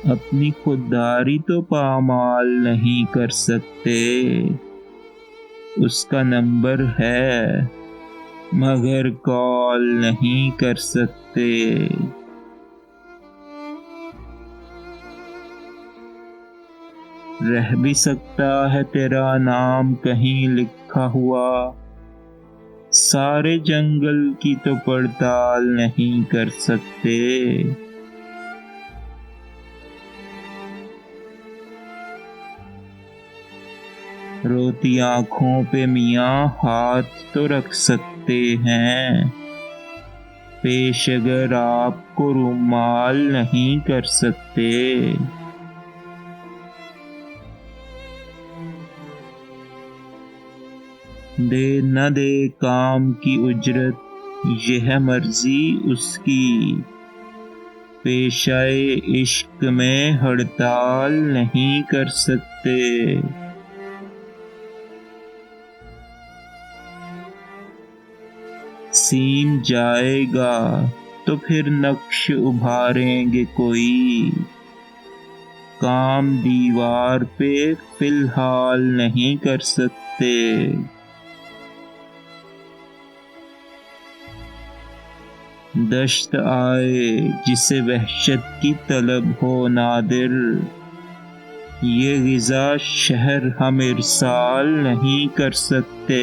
अपनी खुददारी तो पामाल नहीं कर सकते, उसका नंबर है मगर कॉल नहीं कर सकते। रह भी सकता है तेरा नाम कहीं लिखा हुआ, सारे जंगल की तो पड़ताल नहीं कर सकते। रोती आंखों पे मियाँ हाथ तो रख सकते हैं, पेश अगर आपको रुमाल नहीं कर सकते। दे न दे काम की उजरत, यह मर्जी उसकी, पेशाए इश्क में हड़ताल नहीं कर सकते। सीम जाएगा तो फिर नक्श उभारेंगे कोई, काम दीवार पे फिलहाल नहीं कर सकते। दश्त आए जिसे वहशत की तलब हो नादिर, ये ग़िज़ा शहर हम इरसाल नहीं कर सकते।